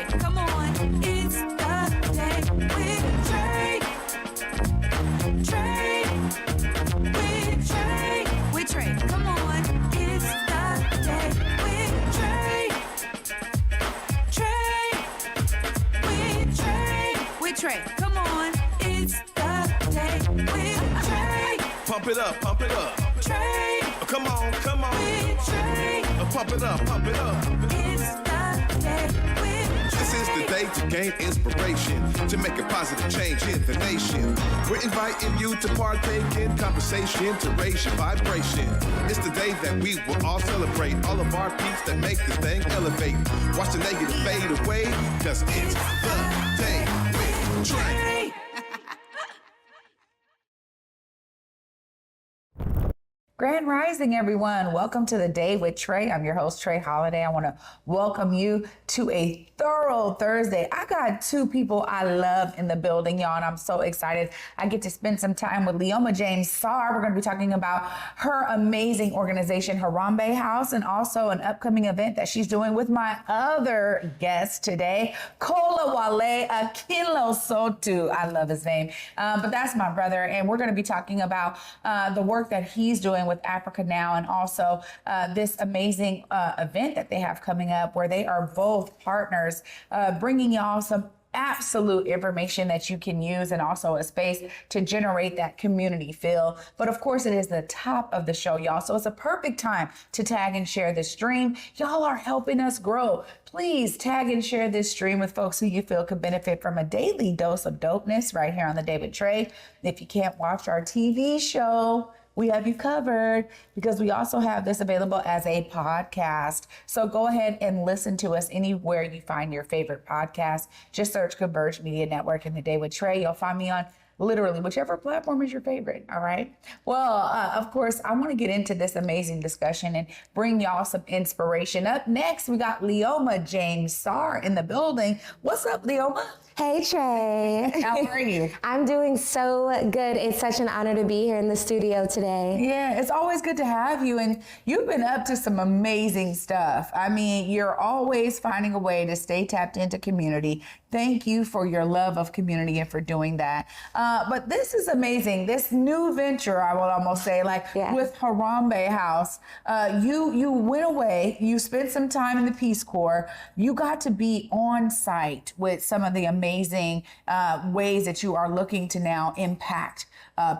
Trae. Come on, it's the day with Trae. Trae. With Trae. With Trae. Come on, it's the day with Trae. Trae. With Trae. With Trae. Come on, it's the day with Trae. Pump it up, pump it up. Trae. Oh, come on, come on. With Trae. Pump it up, pump it up. It's the day with This is the day to gain inspiration, to make a positive change in the nation. We're inviting you to partake in conversation, to raise your vibration. It's the day that we will all celebrate all of our peeps that make this thing elevate. Watch the negative fade away, cause it's the day with Trae. Grand Rising, everyone. Welcome to the Day with Trae. I'm your host, Trae Holiday. I want to welcome you to a thorough Thursday. I got two people I love in the building, y'all, and I'm so excited. I get to spend some time with Leoma James-Sarr. We're going to be talking about her amazing organization, Harambe House, and also an upcoming event that she's doing with my other guest today, Kolawole Akinlosotu. I love his name, but that's my brother, and we're going to be talking about the work that he's doing with Africa Now, and also this amazing event that they have coming up where they are both partners, bringing y'all some absolute information that you can use and also a space to generate that community feel. But of course, it is the top of the show, y'all. So it's a perfect time to tag and share this stream. Y'all are helping us grow. Please tag and share this stream with folks who you feel could benefit from a daily dose of dopeness right here on the Day with Trae. If you can't watch our TV show, we have you covered because we also have this available as a podcast. So go ahead and listen to us anywhere you find your favorite podcast. Just search Converge Media Network and the Day with Trae. You'll find me on literally whichever platform is your favorite. All right. Well, of course, I want to get into this amazing discussion and bring y'all some inspiration. Up next, we got Leoma James-Sarr in the building. What's up, Leoma? Hey, Trae. How are you? I'm doing so good. It's such an honor to be here in the studio today. Yeah, it's always good to have you. And you've been up to some amazing stuff. I mean, you're always finding a way to stay tapped into community. Thank you for your love of community and for doing that. But this is amazing. This new venture, I would almost say, with Harambe House, you went away, you spent some time in the Peace Corps, you got to be on site with some of the amazing ways that you are looking to now impact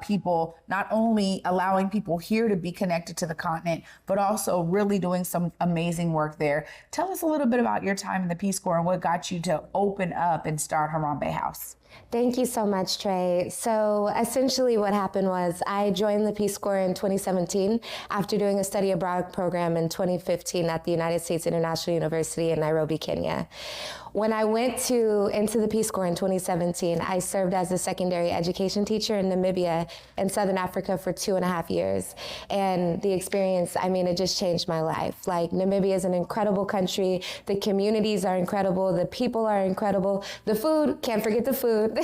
people, not only allowing people here to be connected to the continent, but also really doing some amazing work there. Tell us a little bit about your time in the Peace Corps and what got you to open up and start Harambe House. Thank you so much, Trae. So essentially what happened was I joined the Peace Corps in 2017 after doing a study abroad program in 2015 at the United States International University in Nairobi, Kenya. When I went into the Peace Corps in 2017, I served as a secondary education teacher in Namibia in Southern Africa for 2.5 years. And the experience, I mean, it just changed my life. Like, Namibia is an incredible country. The communities are incredible. The people are incredible. The food, can't forget the food,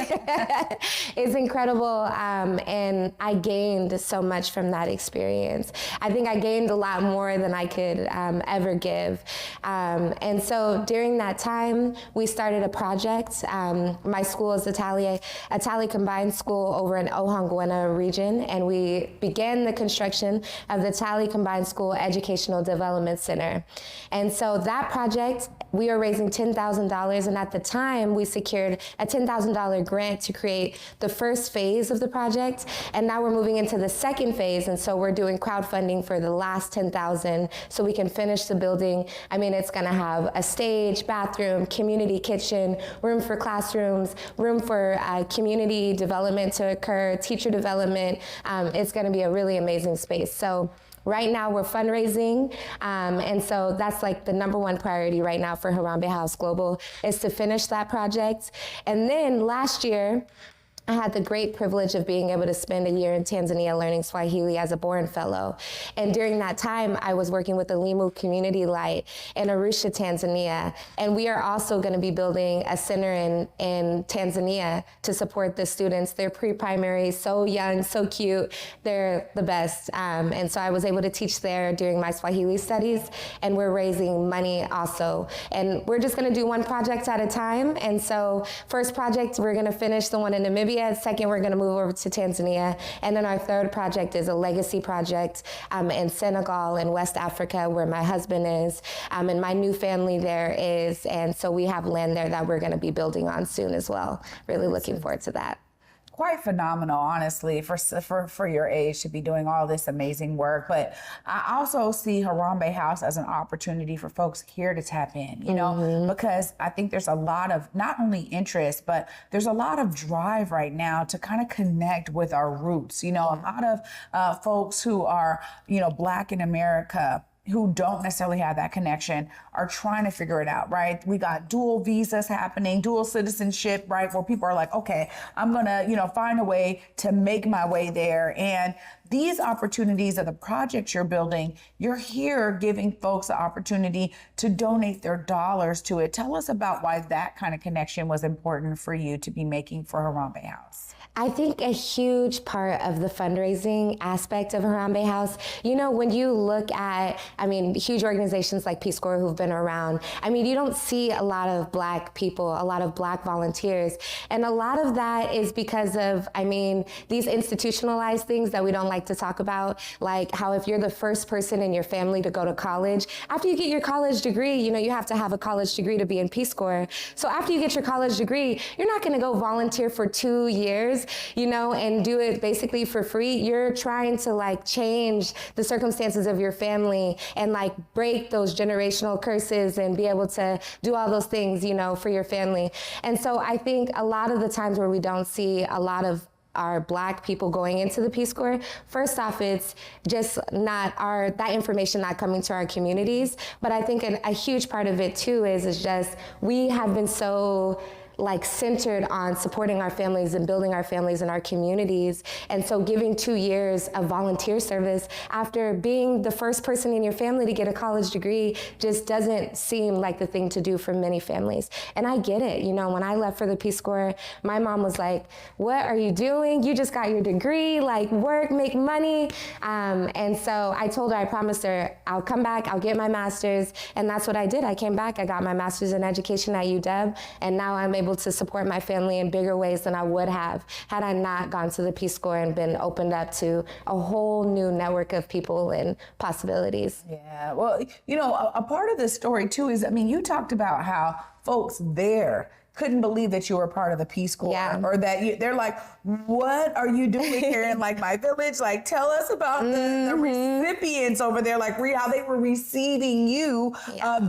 is incredible. And I gained so much from that experience. I think I gained a lot more than I could ever give. And so during that time, we started a project. My school is a Tali Combined School over in Ohangwena region, and we began the construction of the Tali Combined School Educational Development Center. And so that project, we were raising $10,000, and at the time, we secured a $10,000 grant to create the first phase of the project, and now we're moving into the second phase, and so we're doing crowdfunding for the last $10,000 so we can finish the building. I mean, it's gonna have a stage, bathroom, community kitchen, room for classrooms, room for community development to occur, teacher development. It's gonna be a really amazing space. So right now we're fundraising, and so that's like the #1 priority right now for Harambe House Global is to finish that project. And then last year, I had the great privilege of being able to spend a year in Tanzania learning Swahili as a Born Fellow. And during that time, I was working with the Limu Community Light in Arusha, Tanzania. And we are also going to be building a center in Tanzania to support the students. They're pre-primary, so young, so cute. They're the best. And so I was able to teach there during my Swahili studies. And we're raising money also. And we're just going to do one project at a time. And so first project, we're going to finish the one in Namibia. Second, we're going to move over to Tanzania. And then our third project is a legacy project in Senegal in West Africa, where my husband is, and my new family there is. And so we have land there that we're going to be building on soon as well. Really looking forward to that. Quite phenomenal, honestly, for your age to be doing all this amazing work. But I also see Harambe House as an opportunity for folks here to tap in, you know, because I think there's a lot of not only interest, but there's a lot of drive right now to kind of connect with our roots. You know, a lot of folks who are, you know, Black in America, who don't necessarily have that connection, are trying to figure it out, right? We got dual visas happening, dual citizenship, right? Where people are like, okay, I'm gonna, you know, find a way to make my way there. And these opportunities are the projects you're building. You're here giving folks the opportunity to donate their dollars to it. Tell us about why that kind of connection was important for you to be making for Harambe House. I think a huge part of the fundraising aspect of Harambe House, you know, when you look at, I mean, huge organizations like Peace Corps who've been around, I mean, you don't see a lot of Black people, a lot of Black volunteers. And a lot of that is because of, I mean, these institutionalized things that we don't like to talk about, like how if you're the first person in your family to go to college, after you get your college degree, you know, you have to have a college degree to be in Peace Corps. So after you get your college degree, you're not gonna go volunteer for 2 years, you know, and do it basically for free. You're trying to like change the circumstances of your family and like break those generational curses and be able to do all those things, you know, for your family. And so I think a lot of the times where we don't see a lot of our Black people going into the Peace Corps, first off, it's just not that information not coming to our communities. But I think a huge part of it too is just we have been so like centered on supporting our families and building our families and our communities. And so giving 2 years of volunteer service after being the first person in your family to get a college degree just doesn't seem like the thing to do for many families. And I get it. You know, when I left for the Peace Corps, my mom was like, what are you doing? You just got your degree, like work, make money. And so I told her, I promised her, I'll come back, I'll get my master's. And that's what I did. I came back, I got my master's in education at UW, and now I'm able to support my family in bigger ways than I would have had I not gone to the Peace Corps and been opened up to a whole new network of people and possibilities. Yeah, well, you know, a part of this story too is, I mean, you talked about how folks there couldn't believe that you were part of the Peace Corps, or that they're like, what are you doing here in like my village? Like, tell us about the recipients over there, like how they were receiving you,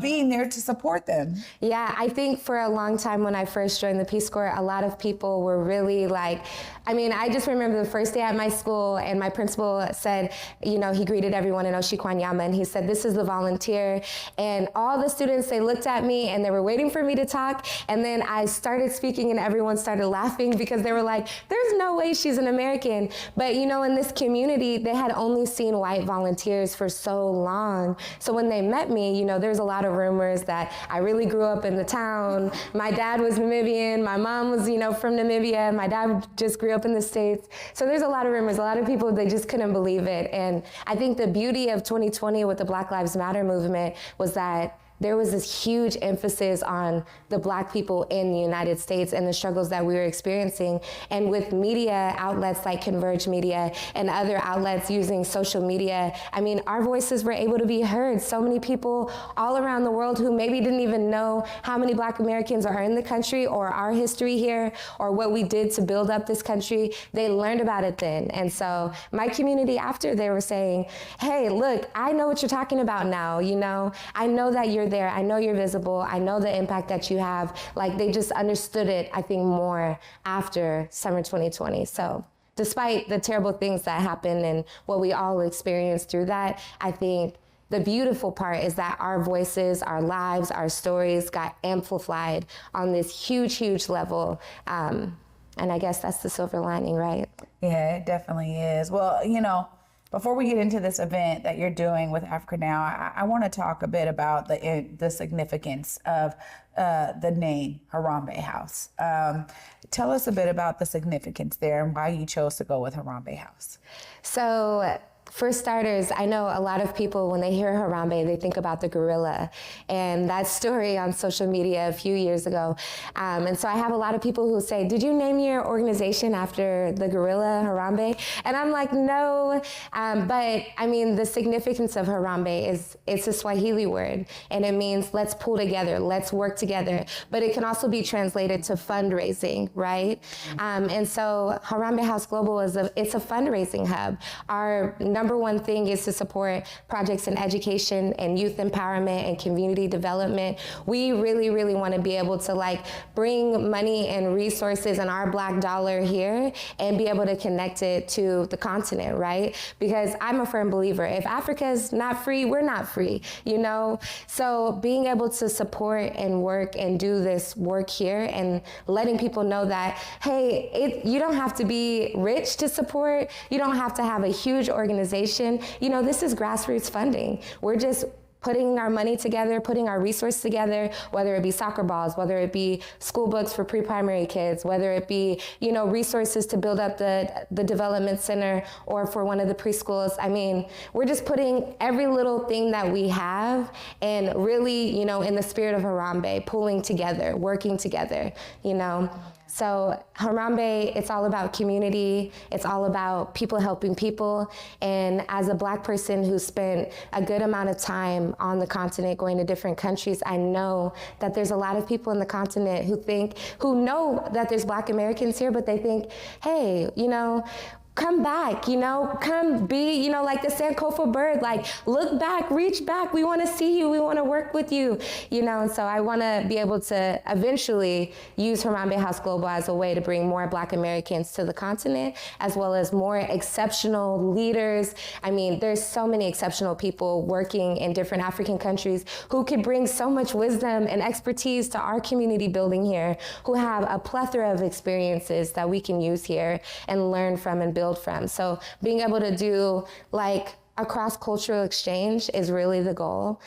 being there to support them. Yeah, I think for a long time when I first joined the Peace Corps, a lot of people were really like, I mean, I just remember the first day at my school and my principal said, you know, he greeted everyone in Oshikwanyama and he said, this is the volunteer. And all the students, they looked at me and they were waiting for me to talk. And then I started speaking and everyone started laughing because they were like, there's no way she's an American. But you know, in this community, they had only seen white volunteers for so long. So when they met me, you know, there's a lot of rumors that I really grew up in the town. My dad was Namibian. My mom was, you know, from Namibia. My dad just grew up in the States. So there's a lot of rumors. A lot of people, they just couldn't believe it. And I think the beauty of 2020 with the Black Lives Matter movement was that there was this huge emphasis on the Black people in the United States and the struggles that we were experiencing. And with media outlets like Converge Media and other outlets using social media, I mean, our voices were able to be heard. So many people all around the world who maybe didn't even know how many Black Americans are in the country or our history here or what we did to build up this country, they learned about it then. And so my community after, they were saying, hey, look, I know what you're talking about now, you know? I know that you're there. I know you're visible. I know the impact that you have. Like, they just understood it, I think, more after summer 2020. So despite the terrible things that happened and what we all experienced through that, I think the beautiful part is that our voices, our lives, our stories got amplified on this huge, huge level. And I guess that's the silver lining, right? Yeah, it definitely is. Well, you know, before we get into this event that you're doing with Africa Now, I want to talk a bit about the significance of the name Harambe House. Tell us a bit about the significance there and why you chose to go with Harambe House. So, for starters, I know a lot of people, when they hear Harambe, they think about the gorilla and that story on social media a few years ago. And so I have a lot of people who say, did you name your organization after the gorilla Harambe? And I'm like, no. But I mean, the significance of Harambe is, it's a Swahili word, and it means let's pull together, let's work together. But it can also be translated to fundraising, right? And so Harambe House Global it's a fundraising hub. Our number one thing is to support projects in education and youth empowerment and community development. We really, really want to be able to like bring money and resources and our black dollar here and be able to connect it to the continent, right? Because I'm a firm believer, if Africa is not free, we're not free, you know? So being able to support and work and do this work here and letting people know that, hey, you don't have to be rich to support, you don't have to have a huge organization. You know, this is grassroots funding. We're just putting our money together, putting our resources together, whether it be soccer balls, whether it be school books for pre-primary kids, whether it be, you know, resources to build up the development center or for one of the preschools. I mean, we're just putting every little thing that we have and really, you know, in the spirit of Harambe, pulling together, working together, you know. So Harambe, it's all about community. It's all about people helping people. And as a black person who spent a good amount of time on the continent going to different countries, I know that there's a lot of people in the continent who know that there's black Americans here, but they think, hey, you know, come back, you know, come be, you know, like the Sankofa bird, like look back, reach back. We want to see you. We want to work with you, you know. And so I want to be able to eventually use Harambe House Global as a way to bring more black Americans to the continent, as well as more exceptional leaders. I mean, there's so many exceptional people working in different African countries who could bring so much wisdom and expertise to our community building here, who have a plethora of experiences that we can use here and learn from and build from. So being able to do like a cross-cultural exchange is really the goal.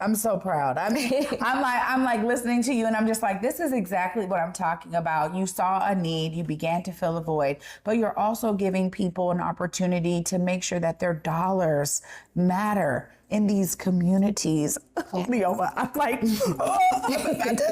I'm so proud. I mean, I'm like listening to you and I'm just like, this is exactly what I'm talking about. You saw a need, you began to fill a void, but you're also giving people an opportunity to make sure that their dollars matter in these communities. Leoma, I'm like,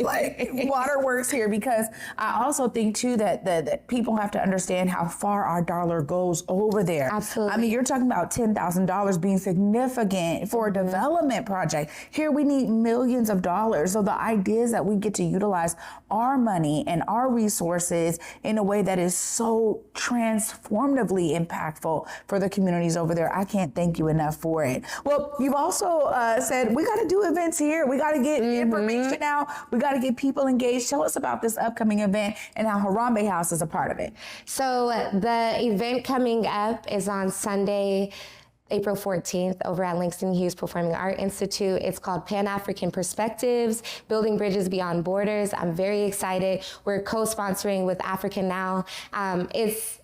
like waterworks here, because I also think too that people have to understand how far our dollar goes over there. Absolutely. I mean, you're talking about $10,000 being significant for a development project. Here we need millions of dollars. So the idea is that we get to utilize our money and our resources in a way that is so transformatively impactful for the communities over there. I can't thank you enough for it. Well, you've also said we got to do events here. We got to get information out. We got to get people engaged. Tell us about this upcoming event and how Harambe House is a part of it. So the event coming up is on Sunday, April 14th over at Langston Hughes Performing Art Institute. It's called Pan-African Perspectives, Building Bridges Beyond Borders. I'm very excited. We're co-sponsoring with Africa Now.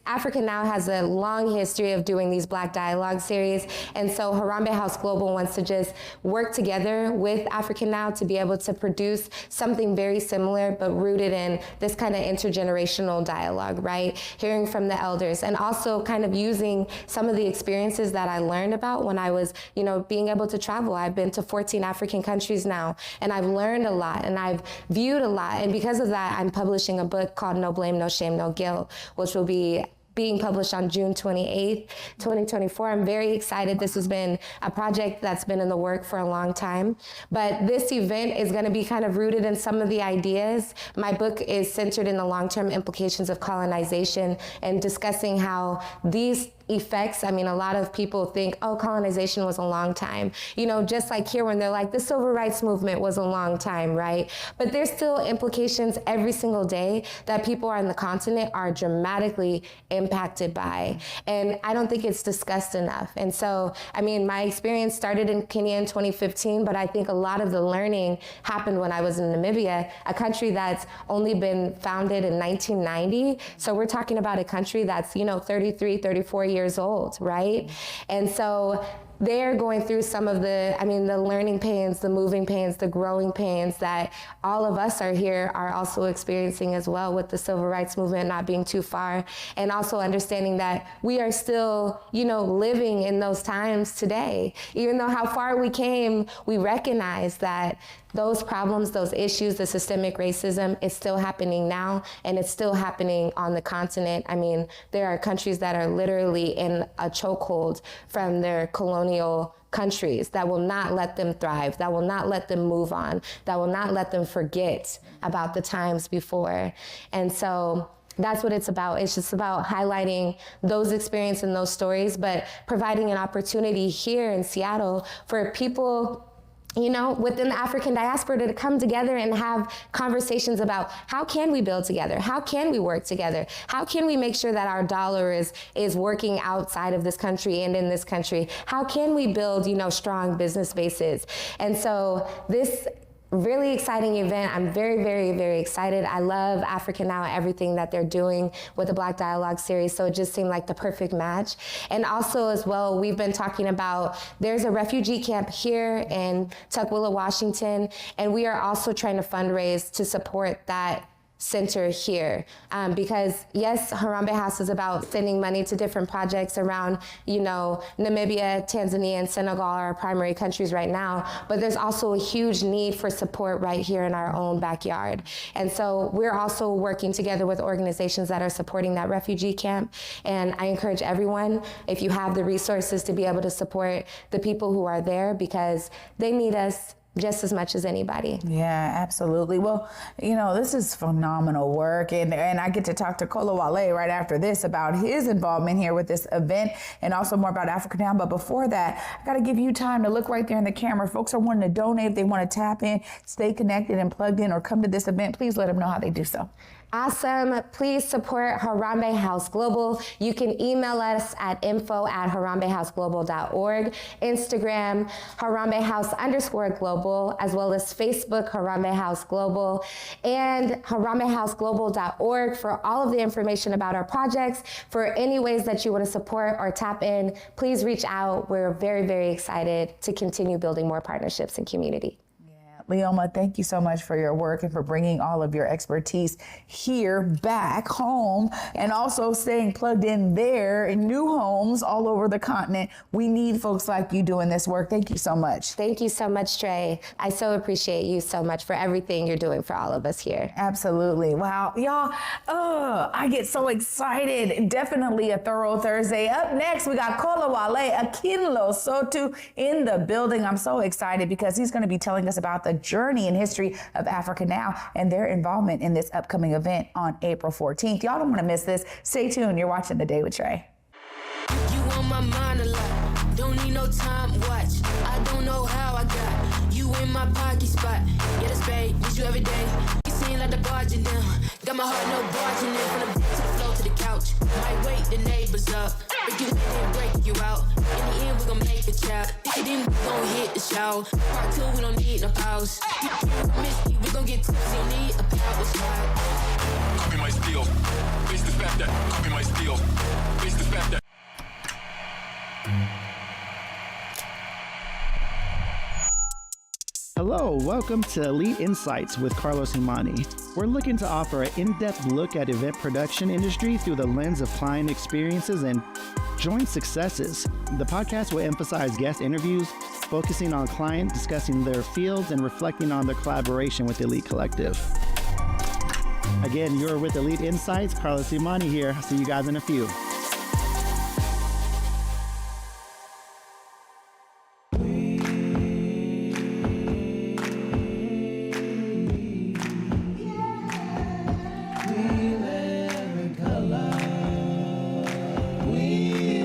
Africa Now has a long history of doing these Black Dialogue series, and so Harambe House Global wants to just work together with Africa Now to be able to produce something very similar, but rooted in this kind of intergenerational dialogue, right? Hearing from the elders, and also kind of using some of the experiences that I learned about when I was, you know, being able to travel. I've been to 14 African countries now, and I've learned a lot, and I've viewed a lot, and because of that, I'm publishing a book called No Blame, No Shame, No Guilt, which will be being published on June 28th, 2024. I'm very excited. This has been a project that's been in the work for a long time, but this event is going to be kind of rooted in some of the ideas. My book is centered in the long-term implications of colonization and discussing how these effects. I mean, a lot of people think, oh, colonization was a long time. You know, just like here when they're like, the civil rights movement was a long time, right? But there's still implications every single day that people on the continent are dramatically impacted by. And I don't think it's discussed enough. And so, I mean, my experience started in Kenya in 2015, but I think a lot of the learning happened when I was in Namibia, a country that's only been founded in 1990. So we're talking about a country that's, you know, 33, 34 years old, right? And so they're going through some of the, I mean, the learning pains, the moving pains, the growing pains that all of us are here are also experiencing as well, with the civil rights movement not being too far, and also understanding that we are still, you know, living in those times today. Even though how far we came, we recognize that those problems, those issues, the systemic racism is still happening now, and it's still happening on the continent. I mean, there are countries that are literally in a chokehold from their colonial countries that will not let them thrive, that will not let them move on, that will not let them forget about the times before. And so that's what it's about. It's just about highlighting those experiences and those stories, but providing an opportunity here in Seattle for people, you know, within the African diaspora to come together and have conversations about how can we build together? How can we work together? How can we make sure that our dollar is working outside of this country and in this country? How can we build, you know, strong business bases? And so this really exciting event. I'm very, very, very excited. I love Africa Now and everything that they're doing with the Black Dialogue series, so it just seemed like the perfect match. And also as well, we've been talking about, there's a refugee camp here in Tukwila, Washington, and we are also trying to fundraise to support that center here, because yes, Harambe House is about sending money to different projects around, you know, Namibia, Tanzania, and Senegal are our primary countries right now, but there's also a huge need for support right here in our own backyard. And so we're also working together with organizations that are supporting that refugee camp. And I encourage everyone, if you have the resources, to be able to support the people who are there, because they need us just as much as anybody. Yeah, absolutely. Well, you know, this is phenomenal work. And I get to talk to Kolawole right after this about his involvement here with this event, and also more about Africa Now. But before that, I got to give you time to look right there in the camera. Folks are wanting to donate. If they want to tap in, stay connected and plugged in, or come to this event, please let them know how they do so. Awesome. Please support Harambe House Global. You can email us at info@harambeHouseGlobal.org, Instagram, Harambe House_global, as well as Facebook, Harambe House Global, and HarambeHouseGlobal.org for all of the information about our projects. For any ways that you want to support or tap in, please reach out. We're very, very excited to continue building more partnerships and community. Leoma, thank you so much for your work and for bringing all of your expertise here back home, and also staying plugged in there in new homes all over the continent. We need folks like you doing this work. Thank you so much. Thank you so much, Trae. I so appreciate you so much for everything you're doing for all of us here. Absolutely. Wow. Y'all, I get so excited. Definitely a thorough Thursday. Up next, we got Kolawole Akinlosotu in the building. I'm so excited because he's going to be telling us about the journey and history of Africa Now and their involvement in this upcoming event on April 14th. Y'all don't want to miss this. Stay tuned. You're watching The Day with Trae. You on my mind a lot. Don't need no time watch. I don't know how I got you in my pocket spot. Yeah, that's babe. Miss you every day. You seem like the barging down. Got my heart no barging in. From the to the floor to the couch. Might wake the neighbors up. But you didn't break you out. In the end, we gon' make a child. If you didn't, we gon' hit the shower. Part 2, we don't need no pause. Miss you, we gon' get tipsy. You need a power slide. Copy my steel. Face the fact that. Copy my steel. Face the fact that. Hello, welcome to Elite Insights with Carlos Humani. We're looking to offer an in-depth look at event production industry through the lens of client experiences and joint successes. The podcast will emphasize guest interviews, focusing on client, discussing their fields, and reflecting on their collaboration with Elite Collective. Again, you're with Elite Insights. Carlos Humani here. See you guys in a few. We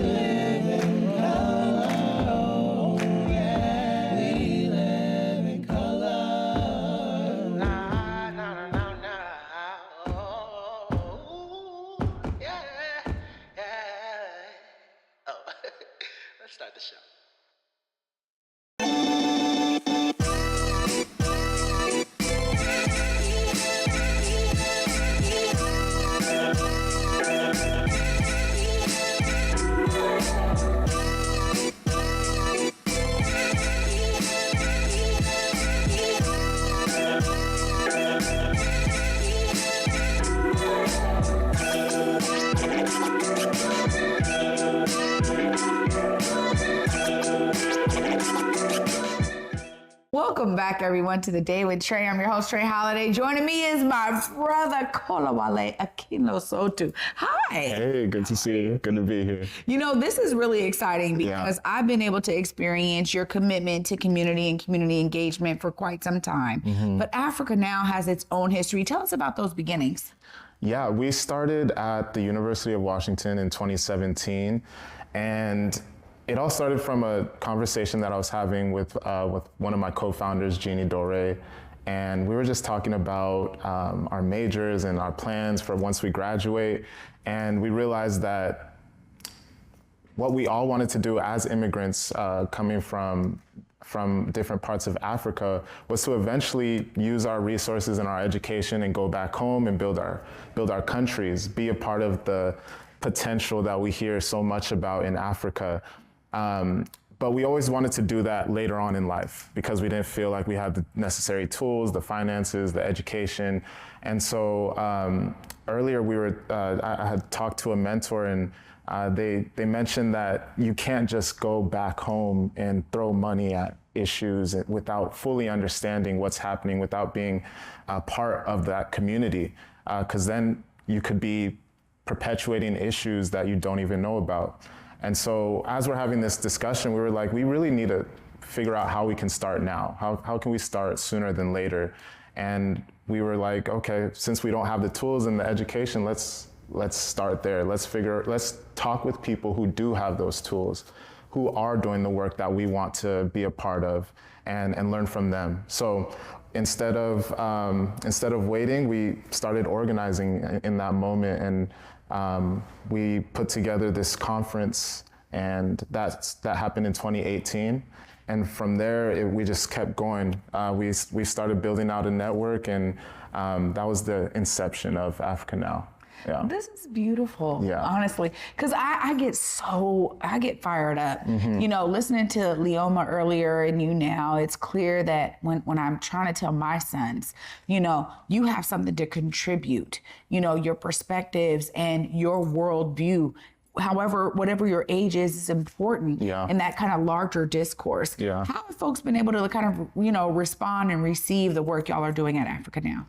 Welcome back, everyone, to the Day with Trae. I'm your host, Trae Holiday. Joining me is my brother, Kolawole Akinlosotu. Hi. Hey, good to see you. Good to be here. You know, this is really exciting because I've been able to experience your commitment to community and community engagement for quite some time. But Africa now has its own history. Tell us about those beginnings. Yeah, we started at the University of Washington in 2017, and it all started from a conversation that I was having with one of my co-founders, Jeannie Doré, and we were just talking about our majors and our plans for once we graduate, and we realized that what we all wanted to do as immigrants coming from different parts of Africa was to eventually use our resources and our education and go back home and build our countries, be a part of the potential that we hear so much about in Africa. But we always wanted to do that later on in life because we didn't feel like we had the necessary tools, the finances, the education. And so earlier I had talked to a mentor, and they mentioned that you can't just go back home and throw money at issues without fully understanding what's happening, without being a part of that community, because then you could be perpetuating issues that you don't even know about. And so as we're having this discussion, we were like, we really need to figure out how we can start now. How can we start sooner than later? And we were like, okay, since we don't have the tools and the education, let's start there. Let's talk with people who do have those tools, who are doing the work that we want to be a part of, and learn from them. So instead of waiting, we started organizing in that moment, and we put together this conference, and that happened in 2018. And from there, we just kept going. We started building out a network, and that was the inception of Africa Now. Yeah. This is beautiful, yeah. Honestly, because I get fired up. You know, listening to Leoma earlier and you now, it's clear that when I'm trying to tell my sons, you know, you have something to contribute, you know, your perspectives and your worldview, however, whatever your age is important in that kind of larger discourse. Yeah. How have folks been able to kind of, you know, respond and receive the work y'all are doing at Africa Now?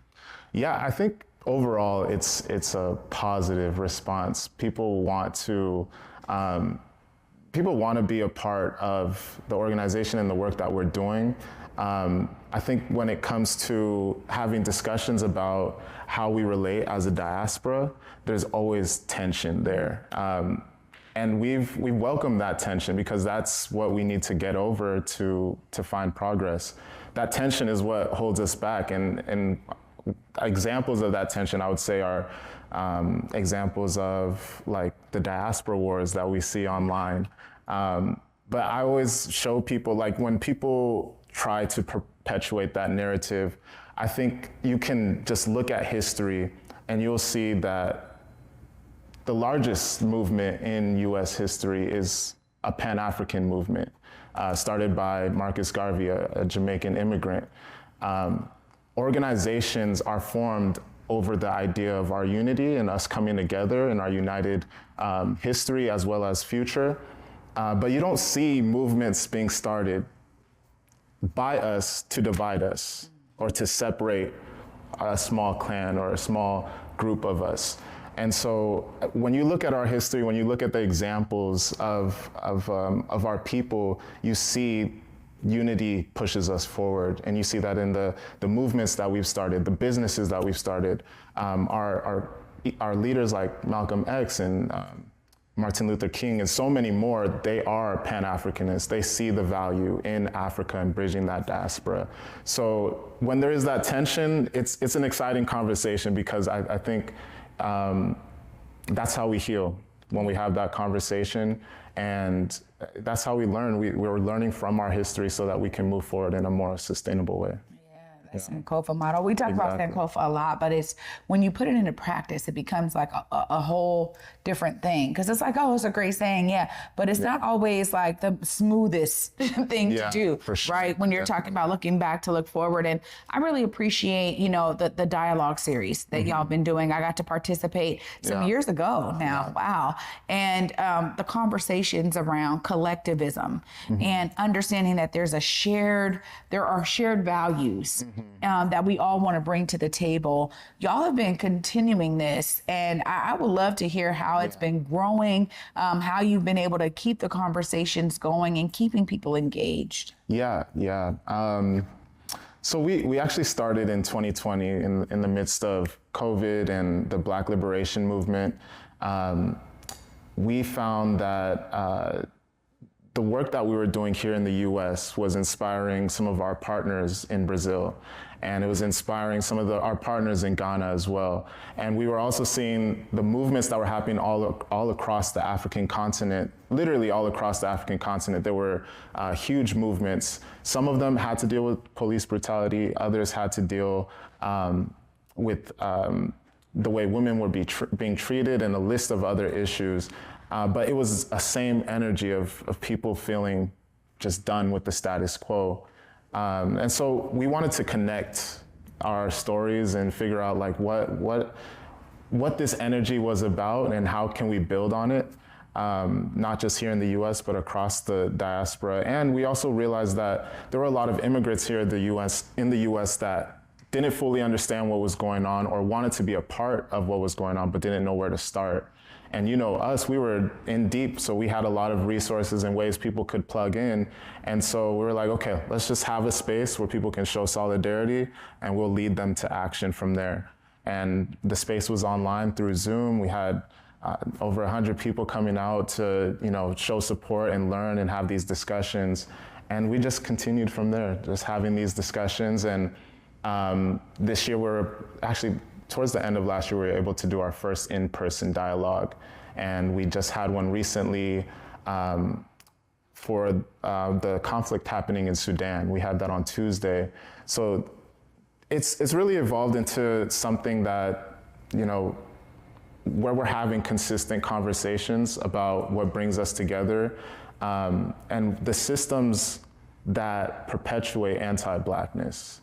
Yeah, I think overall, it's a positive response. People want to be a part of the organization and the work that we're doing. I think when it comes to having discussions about how we relate as a diaspora, there's always tension there. And we've welcomed that tension because that's what we need to get over to find progress. That tension is what holds us back, and examples of that tension, I would say, are examples of like the diaspora wars that we see online. But I always show people, like, when people try to perpetuate that narrative, I think you can just look at history and you'll see that the largest movement in US history is a Pan-African movement, started by Marcus Garvey, a Jamaican immigrant. Organizations are formed over the idea of our unity and us coming together in our united history as well as future. But you don't see movements being started by us to divide us or to separate a small clan or a small group of us. And so when you look at our history, when you look at the examples of our people, you see unity pushes us forward, and you see that in the movements that we've started, the businesses that we've started. Our leaders like Malcolm X and Martin Luther King and so many more, they are Pan-Africanists. They see the value in Africa and bridging that diaspora. So when there is that tension, it's an exciting conversation because I think that's how we heal, when we have that conversation. And that's how we learn. We're learning from our history so that we can move forward in a more sustainable way. Sankofa model. We talk about Sankofa a lot, but it's when you put it into practice, it becomes like a whole different thing. Because it's like, oh, it's a great saying, but it's not always like the smoothest thing to do, for sure. right? When you're talking about looking back to look forward. And I really appreciate, the dialogue series that y'all been doing. I got to participate some years ago now. Wow. And the conversations around collectivism and understanding that there are shared values that we all want to bring to the table. Y'all have been continuing this, and I would love to hear how it's been growing, how you've been able to keep the conversations going and keeping people engaged. So we actually started in 2020 in the midst of COVID and the Black liberation movement. We found that the work that we were doing here in the US was inspiring some of our partners in Brazil, and it was inspiring some of our partners in Ghana as well. And we were also seeing the movements that were happening all across the African continent, literally all across the African continent. There were huge movements. Some of them had to deal with police brutality, others had to deal with the way women were being treated and a list of other issues. But it was a same energy of people feeling just done with the status quo. And so we wanted to connect our stories and figure out like what this energy was about and how can we build on it, not just here in the US, but across the diaspora. And we also realized that there were a lot of immigrants here in the US that didn't fully understand what was going on or wanted to be a part of what was going on, but didn't know where to start. And us, we were in deep, so we had a lot of resources and ways people could plug in. And so we were like, okay, let's just have a space where people can show solidarity and we'll lead them to action from there. And the space was online through Zoom. We had over 100 people coming out to, show support and learn and have these discussions. And we just continued from there, just having these discussions. And this year towards the end of last year, we were able to do our first in-person dialogue. And we just had one recently for the conflict happening in Sudan. We had that on Tuesday. So it's really evolved into something that, where we're having consistent conversations about what brings us together and the systems that perpetuate anti-Blackness.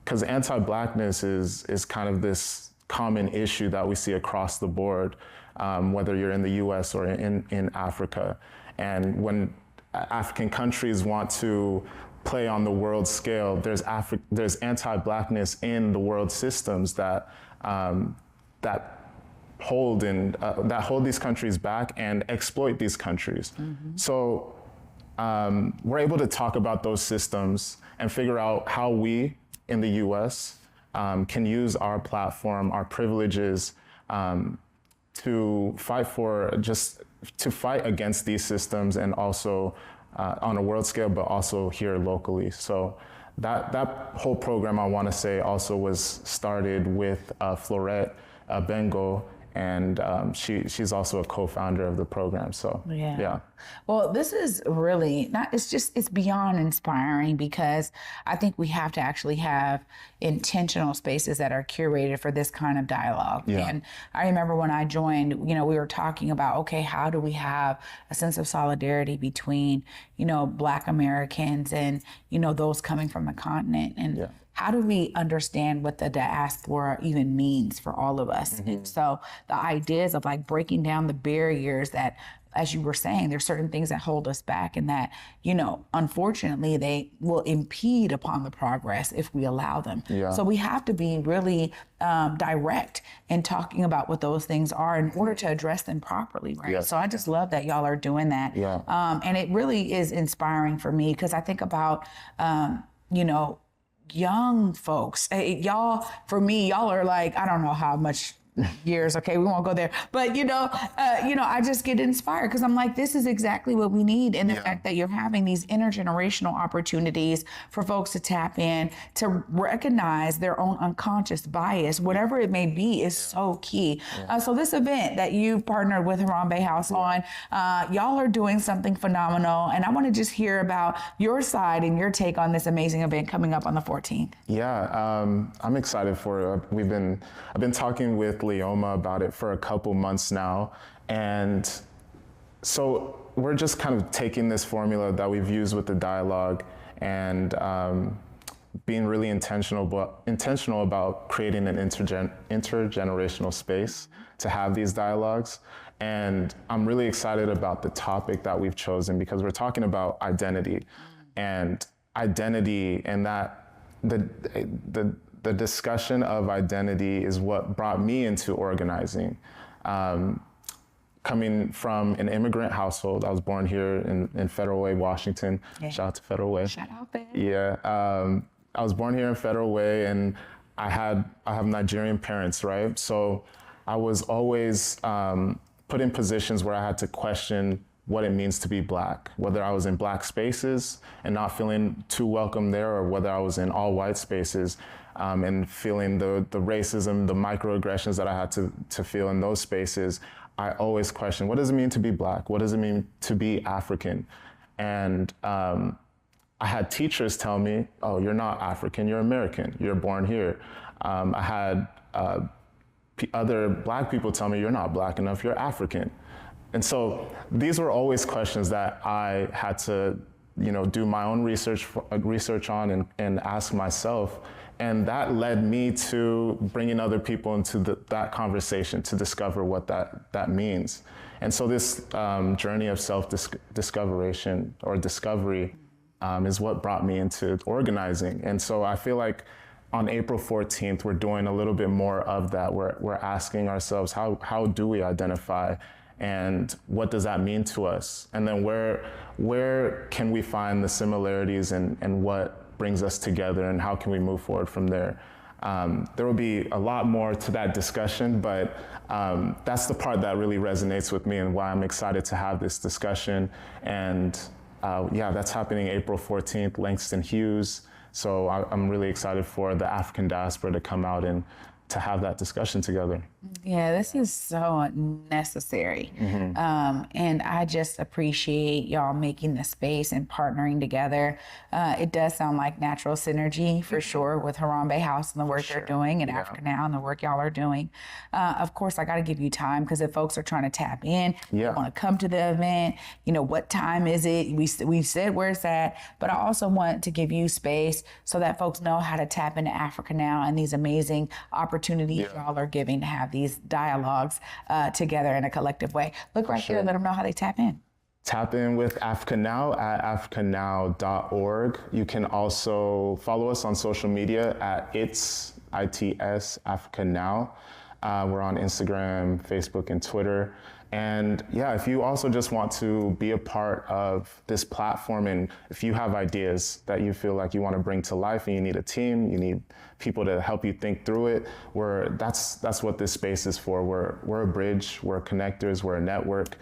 Because anti-Blackness is kind of this common issue that we see across the board, whether you're in the US or in Africa. And when African countries want to play on the world scale, there's anti-Blackness in the world systems that hold these countries back and exploit these countries. So we're able to talk about those systems and figure out how we in the US can use our platform, our privileges to fight against these systems, and also on a world scale, but also here locally. So that whole program, I want to say, also was started with Florette Bengo, and she's also a co-founder of the program. So yeah. Well, this is really it's beyond inspiring, because I think we have to actually have intentional spaces that are curated for this kind of dialogue. And I remember when I joined, we were talking about, okay, how do we have a sense of solidarity between, Black Americans and, those coming from the continent, and how do we understand what the diaspora even means for all of us? And so the ideas of like breaking down the barriers that, as you were saying, there's certain things that hold us back, and that, unfortunately, they will impede upon the progress if we allow them. So we have to be really direct in talking about what those things are in order to address them properly, right? So I just love that y'all are doing that. And it really is inspiring for me, because I think about, young folks. Y'all are like, I don't know how much years. Okay, we won't go there. But I just get inspired because I'm like, this is exactly what we need. And the fact that you're having these intergenerational opportunities for folks to tap in, to recognize their own unconscious bias, whatever it may be, is so key. So this event that you partnered with Harambe House on, y'all are doing something phenomenal. And I want to just hear about your side and your take on this amazing event coming up on the 14th. Yeah, I'm excited for it. I've been talking with Leoma about it for a couple months now. And so we're just kind of taking this formula that we've used with the dialogue and being really intentional about creating an intergenerational space to have these dialogues. And I'm really excited about the topic that we've chosen because we're talking about identity and that the discussion of identity is what brought me into organizing. Coming from an immigrant household, I was born here in Federal Way, Washington. Yeah. Shout out to Federal Way. Shout out there. Yeah, I was born here in Federal Way, and I have Nigerian parents, right? So I was always put in positions where I had to question what it means to be Black, whether I was in Black spaces and not feeling too welcome there, or whether I was in all white spaces and feeling the racism, the microaggressions that I had to feel in those spaces. I always question, what does it mean to be Black? What does it mean to be African? And I had teachers tell me, oh, you're not African, you're American, you're born here. I had other Black people tell me, you're not Black enough, you're African. And so these were always questions that I had to, do my own research on and ask myself. And that led me to bringing other people into that conversation to discover what that means. And so this journey of discovery is what brought me into organizing. And so I feel like on April 14th, we're doing a little bit more of that. We're asking ourselves, how do we identify, and what does that mean to us? And then where can we find the similarities and what brings us together, and how can we move forward from there? There will be a lot more to that discussion, but that's the part that really resonates with me and why I'm excited to have this discussion. And that's happening April 14th, Langston Hughes. So I'm really excited for the African diaspora to come out and to have that discussion together. Yeah, this is so necessary. And I just appreciate y'all making the space and partnering together. It does sound like natural synergy for sure with Harambe House and the work they're doing, and Africa Now and the work y'all are doing. Of course, I got to give you time because if folks are trying to tap in, want to come to the event, what time is it? We said where it's at, but I also want to give you space so that folks know how to tap into Africa Now and these amazing opportunities y'all are giving to have these dialogues together in a collective way. Look right here and let them know how they tap in. Tap in with Africa Now at africanow.org. You can also follow us on social media at ITS Africa Now. We're on Instagram, Facebook, and Twitter. And if you also just want to be a part of this platform, and if you have ideas that you feel like you want to bring to life and you need a team, you need people to help you think through it, that's what this space is for. We're a bridge, we're connectors, we're a network.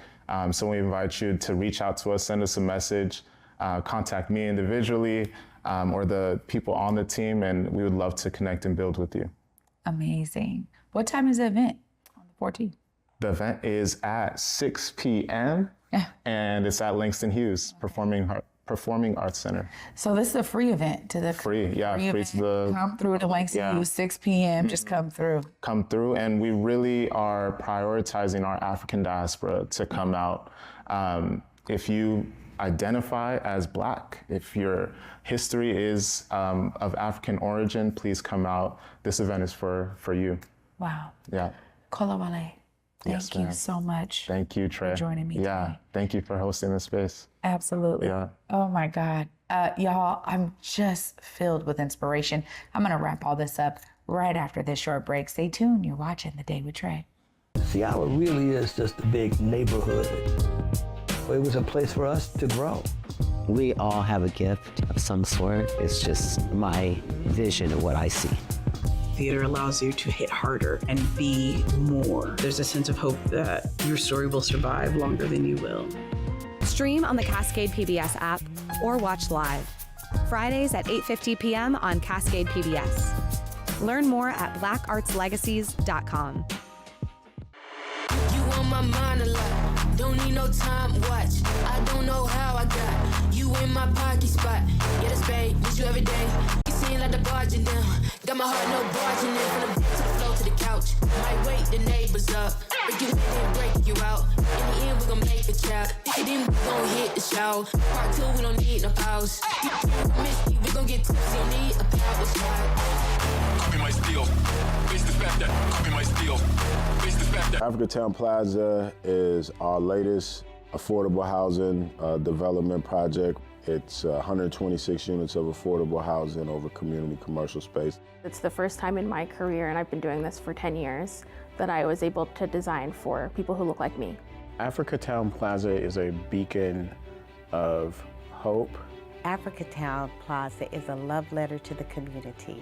So we invite you to reach out to us, send us a message, contact me individually or the people on the team, and we would love to connect and build with you. Amazing. What time is the event on the 14th? The event is at 6 p.m. And it's at Langston Hughes Performing Arts Center. So this is a free event to the free to come through to Langston Hughes 6 p.m. Just come through. Come through, and we really are prioritizing our African diaspora to come out. If you identify as Black, if your history is of African origin, please come out. This event is for you. Wow. Yeah. Kolawole. Thank you so much. Thank you, Trae, for joining me today. Thank you for hosting this space. Absolutely. Yeah. Oh my God. Y'all, I'm just filled with inspiration. I'm gonna wrap all this up right after this short break. Stay tuned. You're watching The Day with Trae. Seattle really is just a big neighborhood. It was a place for us to grow. We all have a gift of some sort. It's just my vision of what I see. Theater allows you to hit harder and be more. There's a sense of hope that your story will survive longer than you will. Stream on the Cascade PBS app or watch live. Fridays at 8:50 p.m. on Cascade PBS. Learn more at blackartslegacies.com. You on my mind a lot. Don't need no time watch. I don't know how I got you in my pocket spot. Yeah, that's babe, miss you every day. You seem like the barging down. Got my heart no barging in. From the to the floor to the couch. Might wake the neighbors up. Break you in and break you out. In the end, we gon' make a child. If you didn't, we gon' hit the show. Part 2, we don't need no pause. Miss you, we gon' get tipsy. Need a power shot. Copy my steel. Face the fact that copy my steel. Face the fact that Africatown Plaza is our latest affordable housing development project. It's 126 units of affordable housing over community commercial space. It's the first time in my career, and I've been doing this for 10 years, that I was able to design for people who look like me. Africatown Plaza is a beacon of hope. Africatown Plaza is a love letter to the community.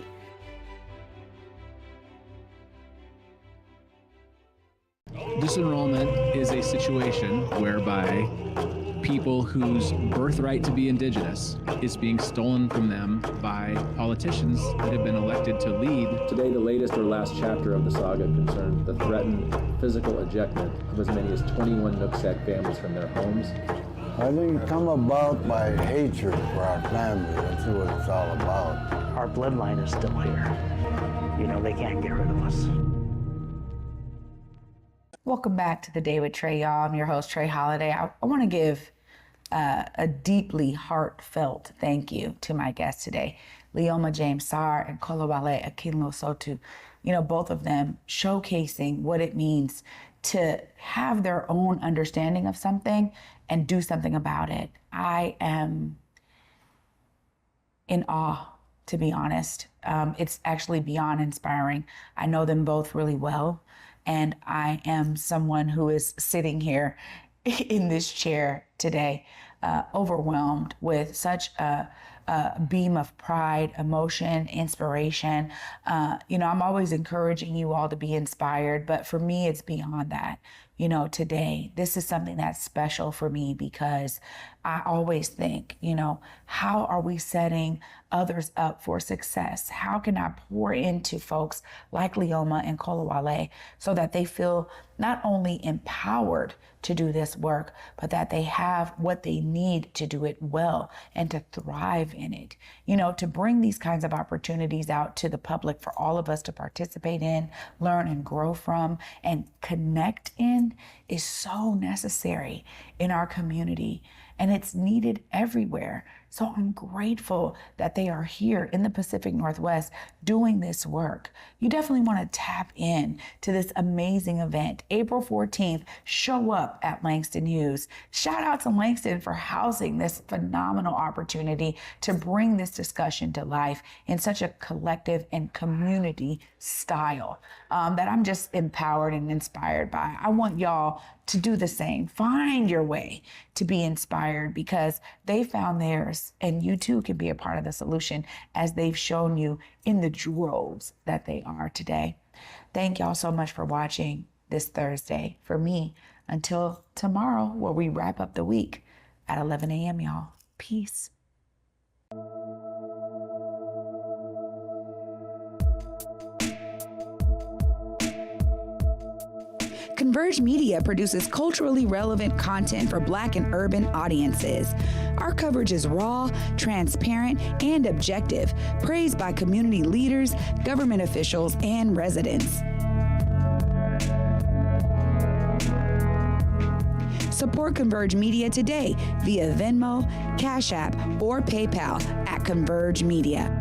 Disenrollment is a situation whereby people whose birthright to be indigenous is being stolen from them by politicians that have been elected to lead. Today, the latest or last chapter of the saga concerns the threatened physical ejectment of as many as 21 Nooksack families from their homes. I think it come about by hatred for our family. That's what it's all about. Our bloodline is still here. You know, they can't get rid of us. Welcome back to The Day with Trae, y'all. I'm your host, Trae Holiday. I want to give a deeply heartfelt thank you to my guests today, Leoma James-Sarr and Kolawole Akinlosotu. You know, both of them showcasing what it means to have their own understanding of something and do something about it. I am in awe, to be honest. It's actually beyond inspiring. I know them both really well. And I am someone who is sitting here in this chair today, overwhelmed with such a beam of pride, emotion, inspiration. You know, I'm always encouraging you all to be inspired, but for me, it's beyond that. You know, today, this is something that's special for me because I always think, you know, how are we setting others up for success? How can I pour into folks like Leoma and Kolawole so that they feel not only empowered to do this work, but that they have what they need to do it well and to thrive in it. You know, to bring these kinds of opportunities out to the public for all of us to participate in, learn and grow from, and connect in is so necessary in our community. And it's needed everywhere. So I'm grateful that they are here in the Pacific Northwest doing this work. You definitely want to tap in to this amazing event. April 14th, show up at Langston Hughes. Shout out to Langston for housing this phenomenal opportunity to bring this discussion to life in such a collective and community style that I'm just empowered and inspired by. I want y'all to do the same. Find your way to be inspired because they found theirs, and you too can be a part of the solution as they've shown you in the droves that they are today. Thank y'all so much for watching this Thursday. For me, until tomorrow, where we wrap up the week at 11 a.m., y'all. Peace. Converge Media produces culturally relevant content for Black and urban audiences. Our coverage is raw, transparent, and objective, praised by community leaders, government officials, and residents. Support Converge Media today via Venmo, Cash App, or PayPal at Converge Media.